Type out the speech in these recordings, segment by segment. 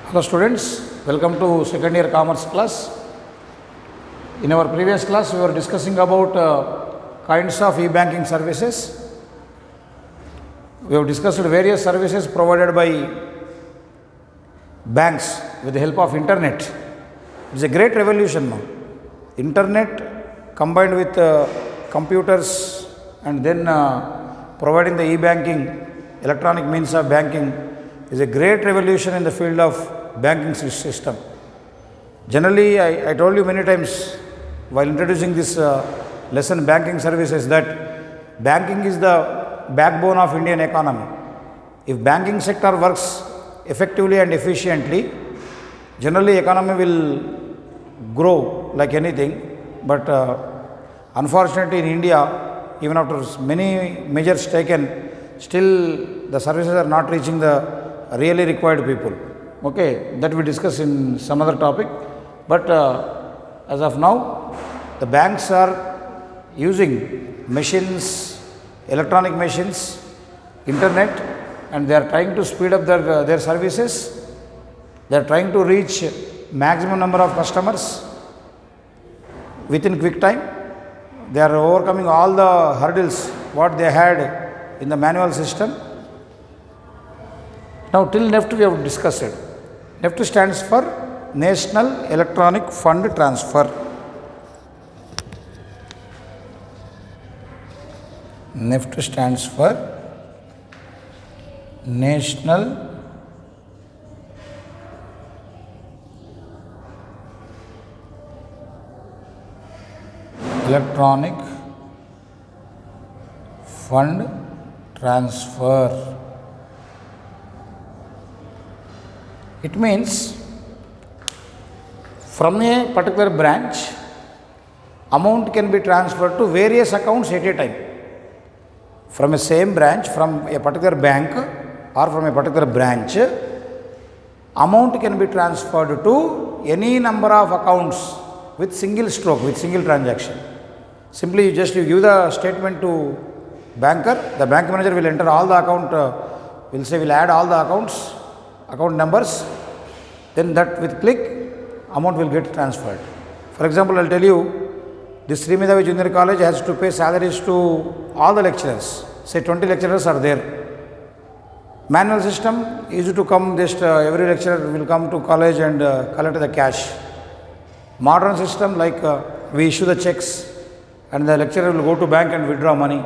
Hello students, welcome to second year commerce class. In our previous class we were discussing about kinds of e-banking services. We have discussed various services provided by banks with the help of internet. It's a great revolution now. Internet combined with computers and then providing the e-banking, electronic means of banking is a great revolution in the field of banking system. Generally, I told you many times while introducing this lesson banking services that banking is the backbone of Indian economy. If banking sector works effectively and efficiently, generally economy will grow like anything. But unfortunately in India, even after many measures taken, still the services are not reaching the really required people. Okay, that we discuss in some other topic. But as of now, the banks are using machines, electronic machines, internet, and they are trying to speed up their services. They are trying to reach maximum number of customers within quick time. They are overcoming all the hurdles what they had in the manual system. Now till NEFT we have discussed it. NEFT stands for National Electronic Fund Transfer. NEFT stands for National Electronic Fund Transfer. It means from a particular branch, amount can be transferred to various accounts at a time. From a same branch, from a particular bank or from a particular branch, amount can be transferred to any number of accounts with single stroke, with single transaction. Simply you give the statement to banker, the bank manager will enter all the account, will add all the accounts, account numbers, then that with click amount will get transferred. For example, I will tell you, this Srimedavi Junior College has to pay salaries to all the lecturers. Say 20 lecturers are there. Manual system easy to come, just every lecturer will come to college and collect the cash. Modern system like we issue the checks and the lecturer will go to bank and withdraw money.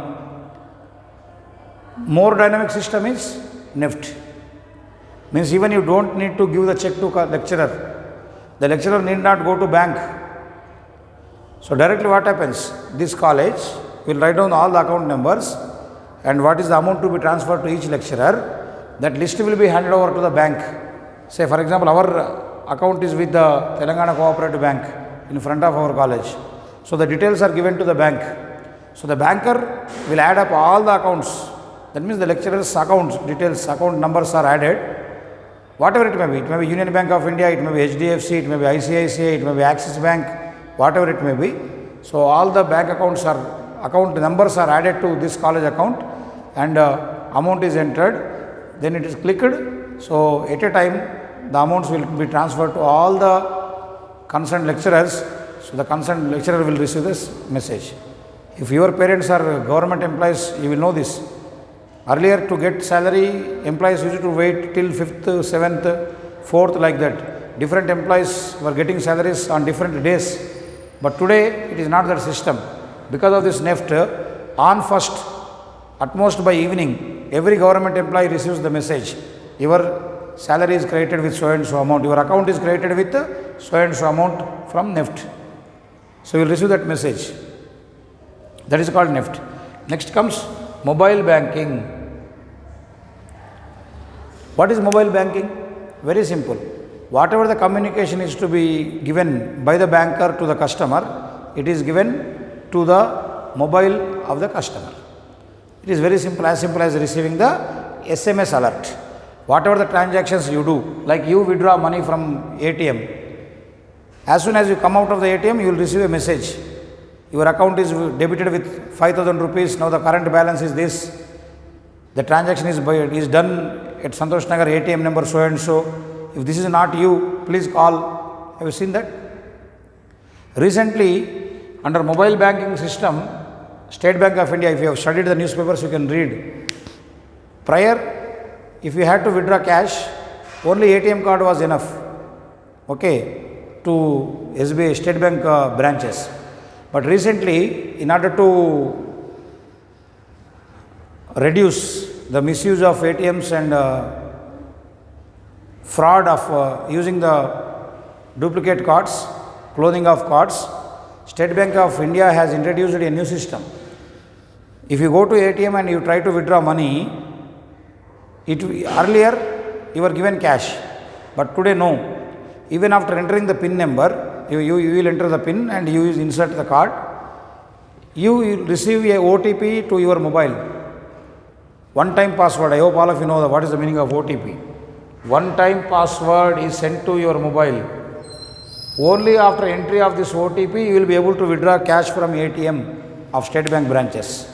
More dynamic system is NEFT. Means even you don't need to give the check to lecturer. The lecturer need not go to bank. So directly what happens? This college will write down all the account numbers and what is the amount to be transferred to each lecturer. That list will be handed over to the bank. Say for example, our account is with the Telangana Cooperative Bank in front of our college. So the details are given to the bank. So the banker will add up all the accounts. That means the lecturer's accounts, details, account numbers are added. Whatever it may be Union Bank of India, it may be HDFC, it may be ICICI, it may be Axis Bank, whatever it may be. So all the bank account numbers are added to this college account and amount is entered, then it is clicked. So at a time the amounts will be transferred to all the concerned lecturers. So the concerned lecturer will receive this message. If your parents are government employees, you will know this. Earlier to get salary, employees used to wait till 5th, 7th, 4th like that. Different employees were getting salaries on different days. But today it is not that system. Because of this NEFT, on first, at most by evening, every government employee receives the message. Your salary is created with so and so amount. Your account is created with so and so amount from NEFT. So you will receive that message. That is called NEFT. Next comes mobile banking. What is mobile banking? Very simple. Whatever the communication is to be given by the banker to the customer, it is given to the mobile of the customer. It is very simple as receiving the SMS alert. Whatever the transactions you do, like you withdraw money from ATM, as soon as you come out of the ATM, you will receive a message. Your account is debited with 5,000 rupees, now the current balance is this. The transaction is done at Santosh Nagar ATM number so and so. if this is not you, please call. Have you seen that? Recently, under mobile banking system, State Bank of India, if you have studied the newspapers, you can read. Prior, if you had to withdraw cash, only ATM card was enough, okay, to SBI State Bank branches. But recently, in order to reduce the misuse of ATMs and fraud of using the duplicate cards, cloning of cards, State Bank of India has introduced a new system. If you go to ATM and you try to withdraw money, earlier you were given cash, but today no. Even after entering the PIN number, you will enter the PIN and you insert the card. You will receive a OTP to your mobile. One-time password. I hope all of you know what is the meaning of OTP. One-time password is sent to your mobile. Only after entry of this OTP, you will be able to withdraw cash from ATM of State Bank branches.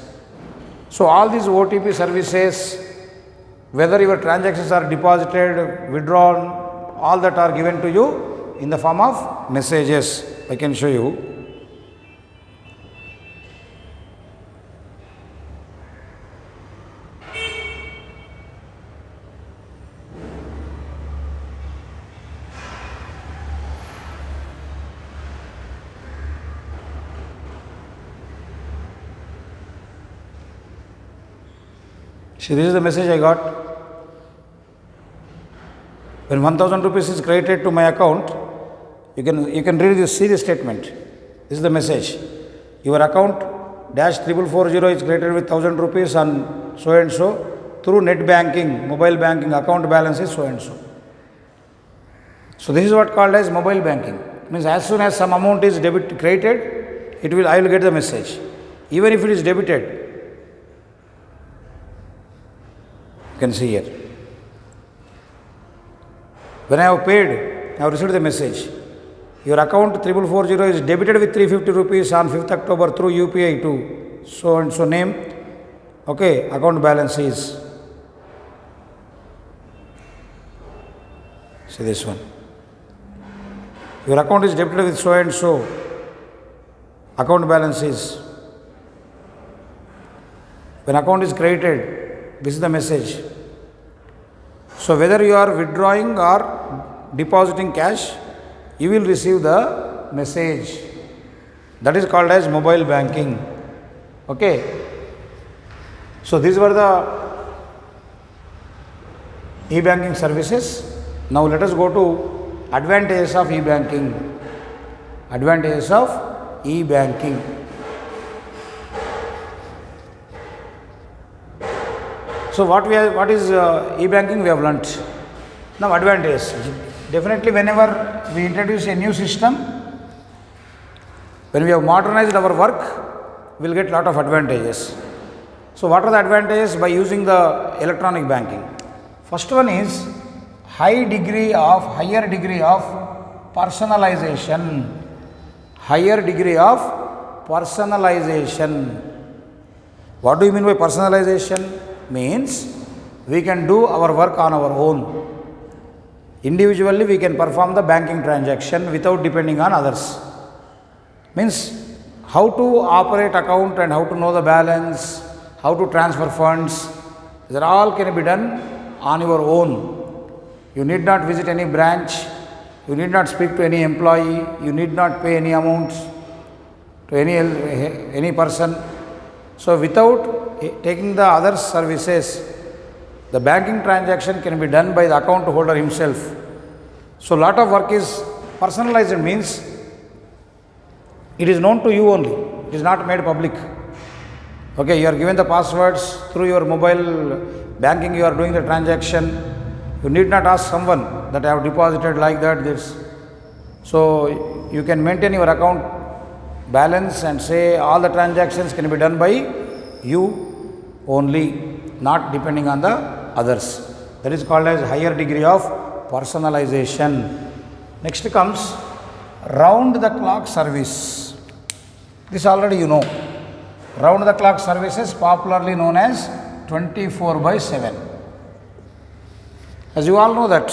So all these OTP services, whether your transactions are deposited, withdrawn, all that are given to you in the form of messages. I can show you. See, this is the message I got. When 1000 rupees is credited to my account, you can read this, see the statement. This is the message. Your account -4440 is credited with 1000 rupees on so and so through net banking, mobile banking, account balance is so and so. So this is what called as mobile banking. Means as soon as some amount is credited, I will get the message. Even if it is debited, you can see here. When I have paid, I have received the message. Your account 4440 is debited with 350 rupees on 5th October through UPI to so and so name. Okay, account balance is. See this one. Your account is debited with so and so. Account balance is. When account is credited, this is the message. So whether you are withdrawing or depositing cash, you will receive the message. That is called as mobile banking. Okay. So these were the e-banking services. Now let us go to advantages of e-banking. Advantages of e-banking. So what is e-banking we have learnt. Now advantages. Definitely whenever we introduce a new system, when we have modernized our work, we will get lot of advantages. So what are the advantages by using the electronic banking? First one is higher degree of personalization. Higher degree of personalization. What do you mean by personalization? Means we can do our work on our own. Individually we can perform the banking transaction without depending on others. Means how to operate account and how to know the balance, how to transfer funds, these all can be done on your own. You need not visit any branch, you need not speak to any employee, you need not pay any amounts to any person. So without taking the other services, the banking transaction can be done by the account holder himself. So lot of work is personalized, means it is known to you only, it is not made public. Okay, you are given the passwords through your mobile banking, you are doing the transaction. You need not ask someone that I have deposited like that, this. So you can maintain your account balance and say all the transactions can be done by you only, not depending on the others. That is called as higher degree of personalization. Next comes round the clock service. This already you know. Round the clock services, popularly known as 24/7. As you all know that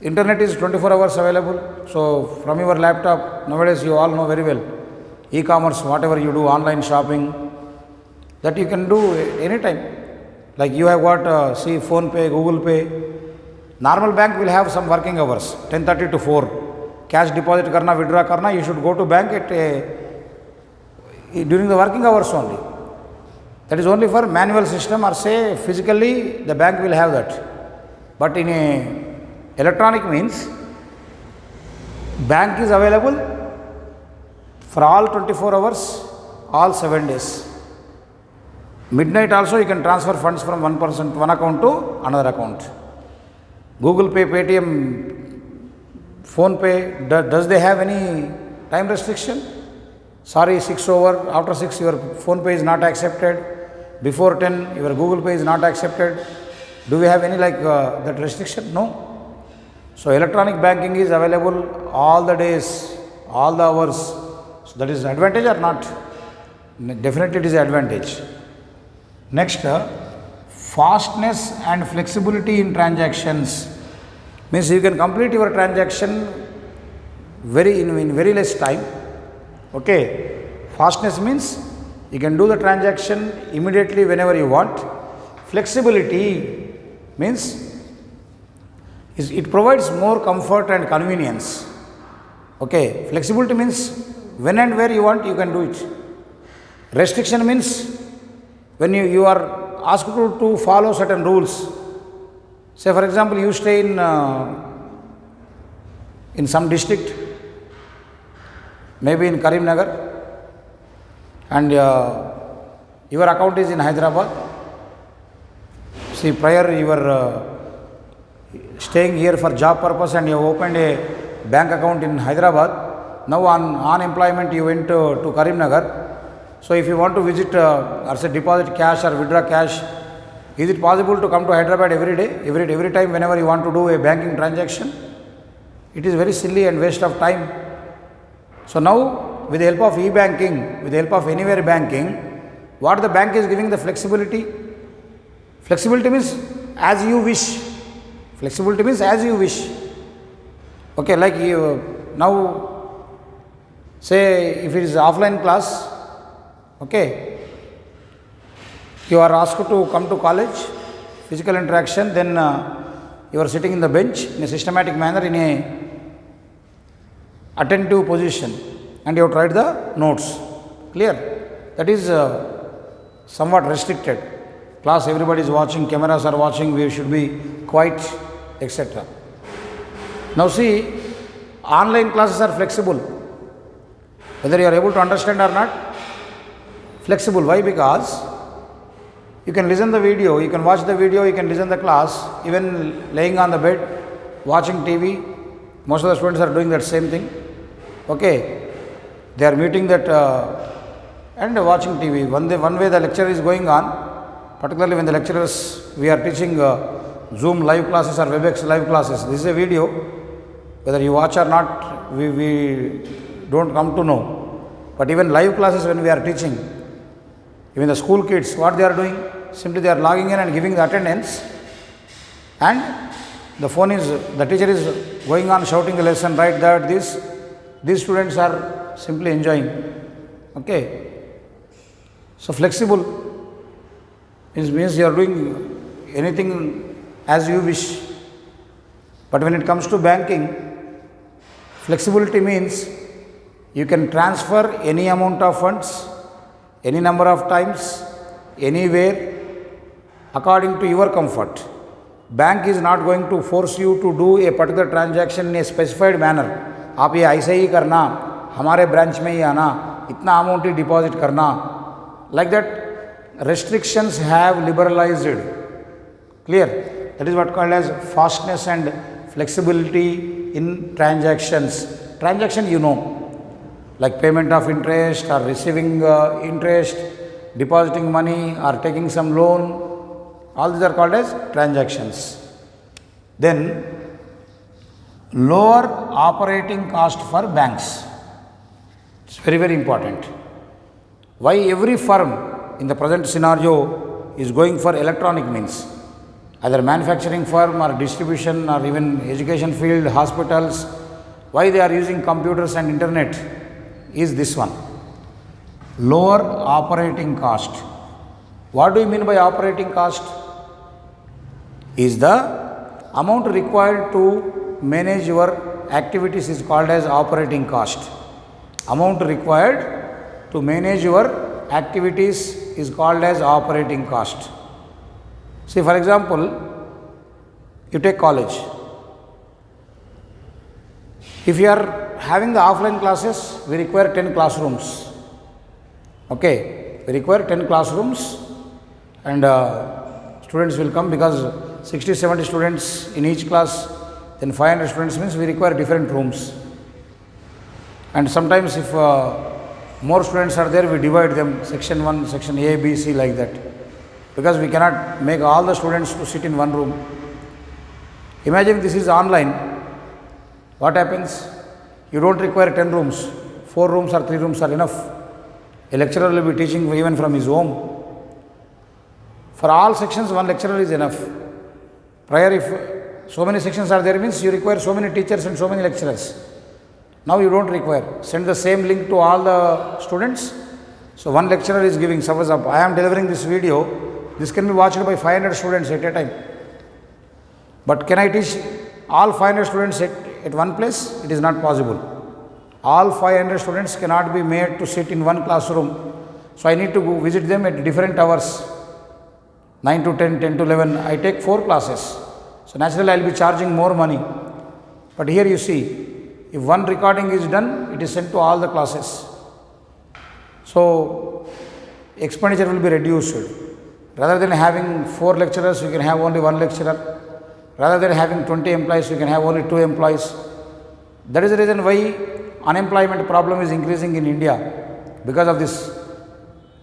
Internet is 24 hours available. So from your laptop, nowadays you all know very well, e-commerce, whatever you do, online shopping, that you can do anytime. Like you have got, see, Phone Pay, Google Pay. Normal bank will have some working hours, 10:30 to 4. Cash deposit karna, withdraw karna, you should go to bank during the working hours only. That is only for manual system, or say physically the bank will have that. But in a electronic means, bank is available for all 24 hours, all 7 days. Midnight also you can transfer funds from one account to another account. Google Pay, Paytm, Phone Pay, does they have any time restriction? Sorry, 6 over, after 6 your Phone Pay is not accepted, before 10 your Google Pay is not accepted. Do we have any that restriction? No. So electronic banking is available all the days, all the hours. So that is advantage or not? Definitely it is advantage. Next, fastness and flexibility in transactions. Means you can complete your transaction in very less time. Okay. Fastness means you can do the transaction immediately whenever you want. Flexibility means it provides more comfort and convenience. Okay. Flexibility means when and where you want you can do it. Restriction means when you are asked to follow certain rules. Say for example, you stay in some district, maybe in Karimnagar, and your account is in Hyderabad. See, prior you were staying here for job purpose and you have opened a bank account in Hyderabad. Now on unemployment you went to Karimnagar. So if you want to visit or say deposit cash or withdraw cash, is it possible to come to Hyderabad every day, every time whenever you want to do a banking transaction? It is very silly and waste of time. So now with the help of e-banking, with the help of anywhere banking, what the bank is giving the flexibility? Flexibility means as you wish. Flexibility means as you wish. Okay, like you now say if it is offline class, okay, you are asked to come to college, physical interaction, then you are sitting in the bench in a systematic manner in a attentive position and you have tried the notes. Clear? That is somewhat restricted. Class, everybody is watching, cameras are watching, we should be quiet, etc. Now see, online classes are flexible. Whether you are able to understand or not, flexible. Why? Because you can listen the video, you can watch the video, you can listen the class, even laying on the bed, watching TV. Most of the students are doing that same thing. Okay, they are meeting that and watching TV. One way the lecture is going on, particularly when the lecturers, we are teaching Zoom live classes or WebEx live classes. This is a video. Whether you watch or not, we don't come to know. But even live classes when we are teaching, even the school kids, what they are doing? Simply they are logging in and giving the attendance, and the teacher is going on shouting the lesson, right, that, this. These students are simply enjoying. Okay. So flexible means you are doing anything as you wish. But when it comes to banking, flexibility means you can transfer any amount of funds, any number of times, anywhere, according to your comfort. Bank is not going to force you to do a particular transaction in a specified manner. आप ये ऐसे ही करना, हमारे branch में ही आना, इतना amount ही deposit करना. Like that, restrictions have liberalized. Clear? That is what called as fastness and flexibility in transactions. Transaction, you know, like payment of interest or receiving interest, depositing money or taking some loan, all these are called as transactions. Then lower operating cost for banks. It's very, very important. Why every firm in the present scenario is going for electronic means? either manufacturing firm or distribution or even education field, hospitals, why they are using computers and internet is this one: lower operating cost. What do you mean by operating cost? Is the amount required to manage your activities is called as operating cost. Amount required to manage your activities is called as operating cost. See, for example, you take college. If you are having the offline classes, we require 10 classrooms. Okay, we require 10 classrooms, and students will come because 60-70 students in each class, then 500 students means we require different rooms. And sometimes if more students are there, we divide them section 1, section A, B, C, like that, because we cannot make all the students to sit in one room. Imagine this is online. What happens? You don't require 10 rooms. 4 rooms or 3 rooms are enough. A lecturer will be teaching even from his home. For all sections, one lecturer is enough. Prior, if so many sections are there, means you require so many teachers and so many lecturers. Now you don't require. Send the same link to all the students. So one lecturer is giving, suppose I am delivering this video, this can be watched by 500 students at a time. But can I teach all 500 students at one place? It is not possible. All 500 students cannot be made to sit in one classroom. So I need to go visit them at different hours. 9 to 10, 10 to 11, I take 4 classes. So naturally I will be charging more money. But here you see, if one recording is done, it is sent to all the classes. So expenditure will be reduced. Rather than having 4 lecturers, you can have only 1 lecturer. Rather than having 20 employees, you can have only 2 employees. That is the reason why unemployment problem is increasing in India, because of this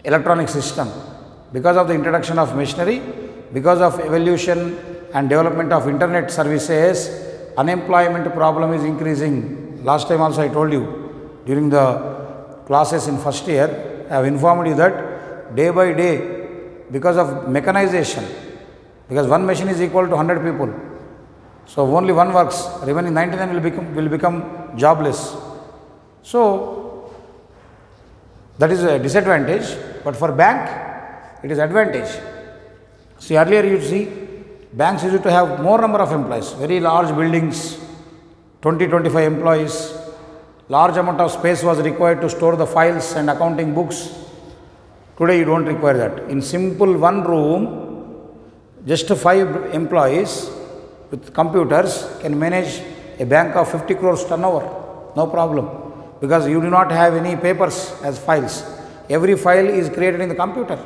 electronic system, because of the introduction of machinery, because of evolution and development of internet services. Unemployment problem is increasing. Last time also I told you, during the classes in first year, I have informed you that day by day, because of mechanization, because one machine is equal to 100 people, so only one works, remaining 99 will become jobless. So that is a disadvantage, but for bank it is advantage. See, earlier you see, banks used to have more number of employees, very large buildings, 20-25 employees, large amount of space was required to store the files and accounting books. Today you don't require that. In simple one room, just 5 employees with computers can manage a bank of 50 crores turnover, no problem, because you do not have any papers as files. Every file is created in the computer.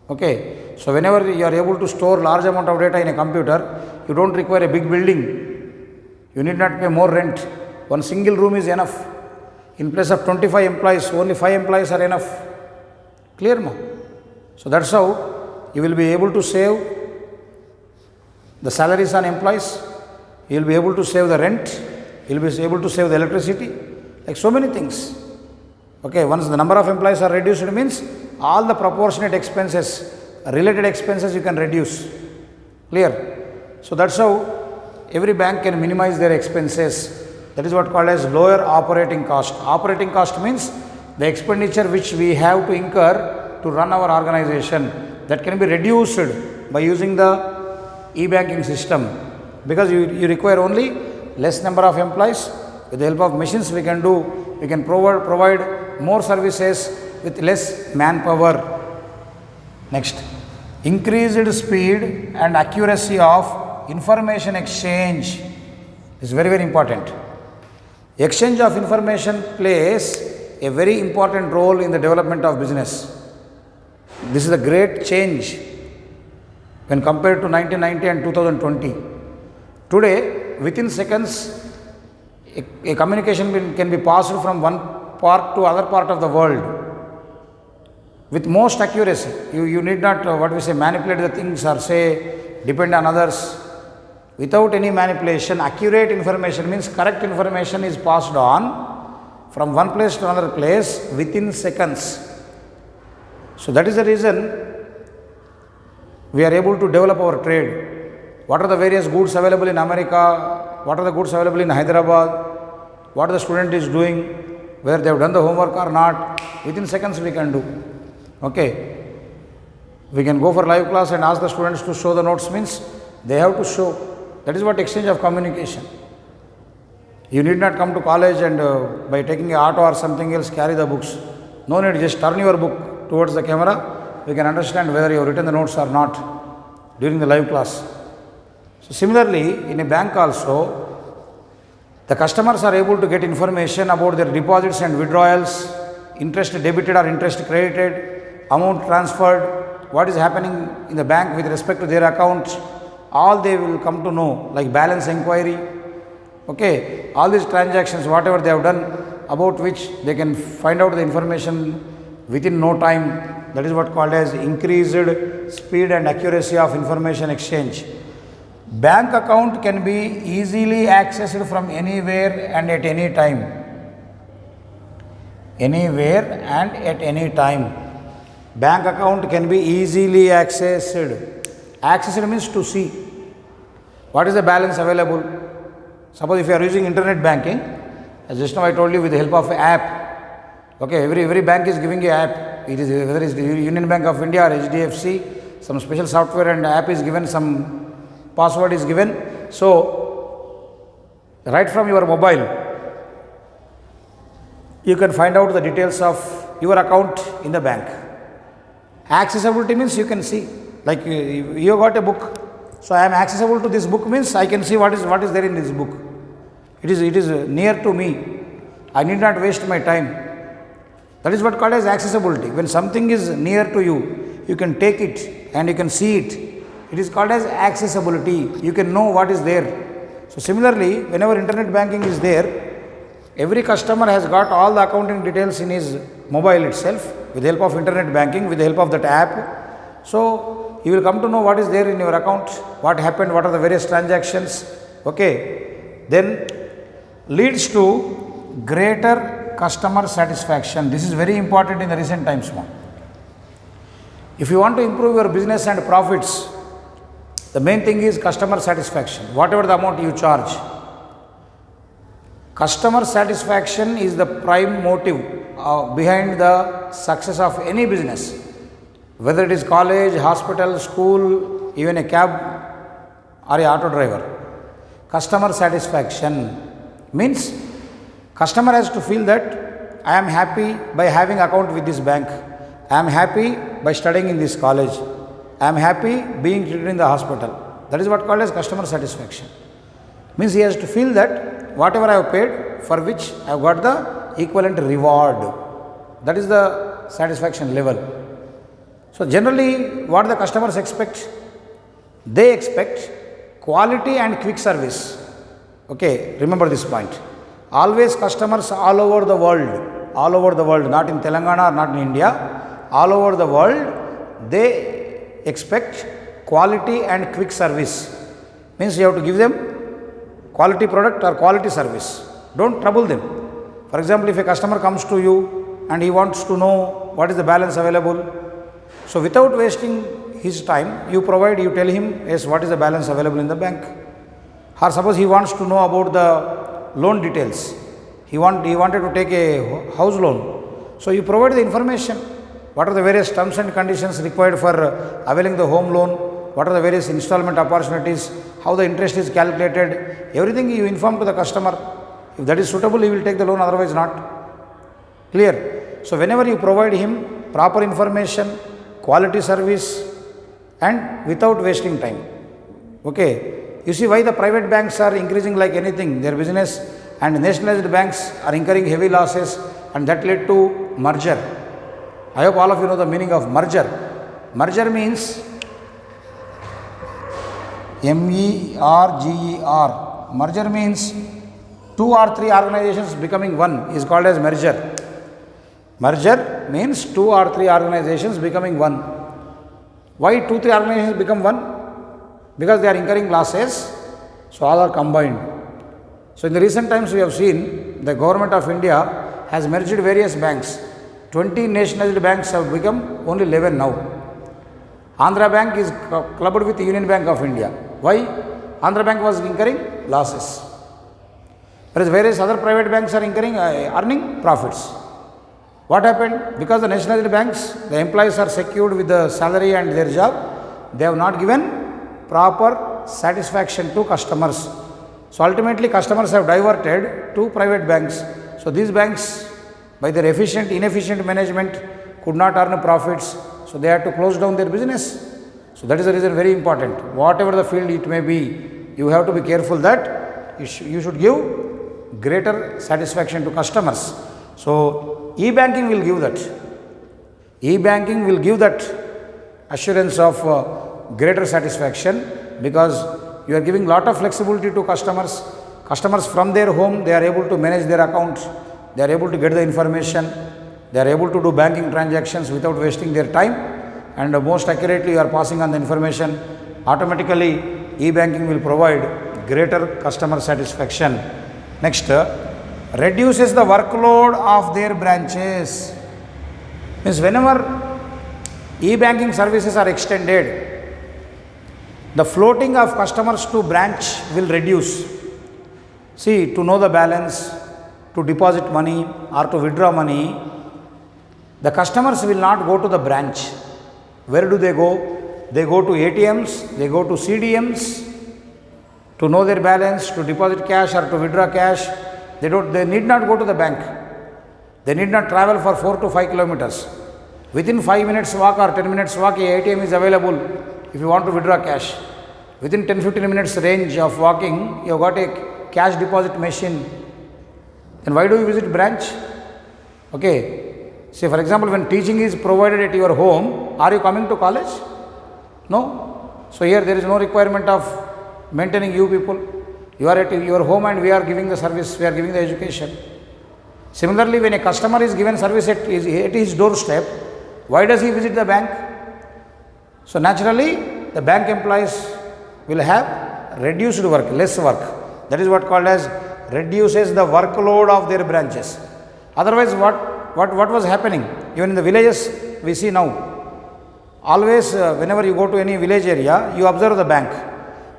Okay, so whenever you are able to store large amount of data in a computer, you don't require a big building. You need not pay more rent. One single room is enough. In place of 25 employees, only 5 employees are enough. Clear now? So that's how you will be able to save the salaries on employees. You will be able to save the rent. You will be able to save the electricity. Like so many things. Okay, once the number of employees are reduced, it means all the proportionate expenses, related expenses you can reduce. Clear? So that's how every bank can minimize their expenses. That is what called as lower operating cost. Operating cost means the expenditure which we have to incur to run our organization, that can be reduced by using the e-banking system, because you require only less number of employees. With the help of machines we can provide more services with less manpower. Next, increased speed and accuracy of information exchange is very, very important. Exchange of information plays a very important role in the development of business. This is a great change when compared to 1990 and 2020. Today, within seconds, a communication can be passed from one part to other part of the world with most accuracy. You need not manipulate the things or depend on others. Without any manipulation, accurate information means correct information is passed on from one place to another place within seconds. So that is the reason we are able to develop our trade. what are the various goods available in America, what are the goods available in Hyderabad, what the student is doing, whether they have done the homework or not, within seconds we can do. Okay. We can go for live class and ask the students to show the notes, means they have to show. That is what exchange of communication. You need not come to college and by taking an auto or something else carry the books. No need, just turn your book towards the camera. We can understand whether you have written the notes or not during the live class. So similarly, in a bank also, the customers are able to get information about their deposits and withdrawals, interest debited or interest credited, amount transferred, what is happening in the bank with respect to their accounts. All they will come to know, like balance inquiry. Okay, all these transactions, whatever they have done, about which they can find out the information within no time. That is what called as increased speed and accuracy of information exchange. Bank account can be easily accessed from anywhere and at any time. Anywhere and at any time. Bank account can be easily accessed. Accessed means to see. What is the balance available? Suppose if you are using internet banking, as just now I told you, with the help of an app. Okay, every bank is giving you an app. It is whether it is the Union Bank of India or HDFC, some special software and app is given, some password is given. So, right from your mobile, you can find out the details of your account in the bank. Accessibility means you can see, like you got a book. So I am accessible to this book means I can see what is there in this book. It is near to me. I need not waste my time. That is what called as accessibility. When something is near to you, you can take it and you can see it. It is called as accessibility. You can know what is there. So similarly, whenever internet banking is there, every customer has got all the accounting details in his mobile itself with the help of internet banking, with the help of that app. So you will come to know what is there in your account, what happened, what are the various transactions. Okay. Then leads to greater customer satisfaction. This is very important in the recent times now. If you want to improve your business and profits, the main thing is customer satisfaction, whatever the amount you charge. Customer satisfaction is the prime motive behind the success of any business. Whether it is college, hospital, school, even a cab or a auto driver. Customer satisfaction means customer has to feel that I am happy by having account with this bank. I am happy by studying in this college. I am happy being treated in the hospital. That is what called as customer satisfaction. Means he has to feel that whatever I have paid, for which I have got the equivalent reward. That is the satisfaction level. So generally, what the customers expect? They expect quality and quick service. Okay, remember this point. Always customers all over the world, not in Telangana or not in India, all over the world, they expect quality and quick service. Means you have to give them quality product or quality service. Don't trouble them. For example, if a customer comes to you and he wants to know what is the balance available, so without wasting his time, you tell him, yes, what is the balance available in the bank. Or suppose he wants to know about the loan details. He wanted to take a house loan. So you provide the information. What are the various terms and conditions required for availing the home loan? What are the various installment opportunities? How the interest is calculated? Everything you inform to the customer. If that is suitable, he will take the loan, otherwise not. Clear? So whenever you provide him proper information, quality service and without wasting time. Okay. You see why the private banks are increasing like anything, their business, and nationalized banks are incurring heavy losses, and that led to merger. I hope all of you know the meaning of merger. Merger means M-E-R-G-E-R. Merger means two or three organizations becoming one is called as merger. Merger means two or three organizations becoming one. Why 2-3 organizations become one? Because they are incurring losses, so all are combined. So in the recent times we have seen the government of India has merged various banks. 20 nationalized banks have become only 11 now. Andhra Bank is clubbed with Union Bank of India. Why? Andhra Bank was incurring losses, whereas various other private banks are incurring earning profits. What happened? Because the nationalized banks, the employees are secured with the salary and their job, they have not given proper satisfaction to customers. So ultimately customers have diverted to private banks. So these banks, by their inefficient management, could not earn profits. So they had to close down their business. So that is the reason, very important. Whatever the field it may be, you have to be careful that you should give greater satisfaction to customers. So e-banking will give that. E-banking will give that assurance of greater satisfaction, because you are giving lot of flexibility to customers. Customers from their home, they are able to manage their account, they are able to get the information, they are able to do banking transactions without wasting their time, and most accurately you are passing on the information. Automatically e-banking will provide greater customer satisfaction. Next, reduces the workload of their branches. Means whenever e-banking services are extended, the floating of customers to branch will reduce. See, to know the balance, to deposit money or to withdraw money, the customers will not go to the branch. Where do they go? They go to ATMs, they go to CDMs to know their balance, to deposit cash or to withdraw cash. They need not go to the bank. They need not travel for 4 to 5 kilometers. Within 5 minutes walk or 10 minutes walk, a ATM is available if you want to withdraw cash. Within 10-15 minutes range of walking, you have got a cash deposit machine. Then why do you visit branch? Okay. Say for example, when teaching is provided at your home, are you coming to college? No. So here there is no requirement of maintaining you people. You are at your home and we are giving the service, we are giving the education. Similarly, when a customer is given service at his doorstep, why does he visit the bank? So naturally, the bank employees will have reduced work, less work. That is what called as reduces the workload of their branches. Otherwise, what was happening? Even in the villages, we see now. Always, whenever you go to any village area, you observe the bank.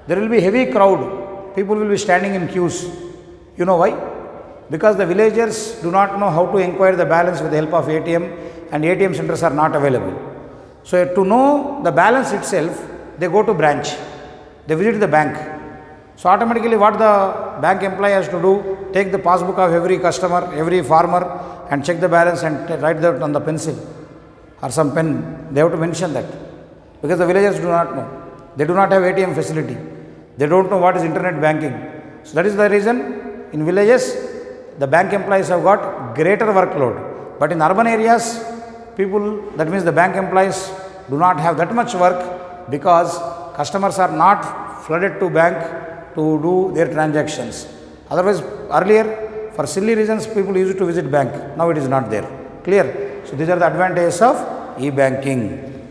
There will be heavy crowd. People will be standing in queues. You know why? Because the villagers do not know how to inquire the balance with the help of ATM, and ATM centers are not available. So to know the balance itself, they go to branch. They visit the bank. So automatically what the bank employee has to do, take the passbook of every customer, every farmer, and check the balance and write that on the pencil or some pen. They have to mention that, because the villagers do not know. They do not have ATM facility. They don't know what is internet banking. So that is the reason in villages the bank employees have got greater workload. But in urban areas, people, that means the bank employees do not have that much work, because customers are not flooded to bank to do their transactions. Otherwise, earlier, for silly reasons, people used to visit bank. Now it is not there. Clear? So these are the advantages of e-banking.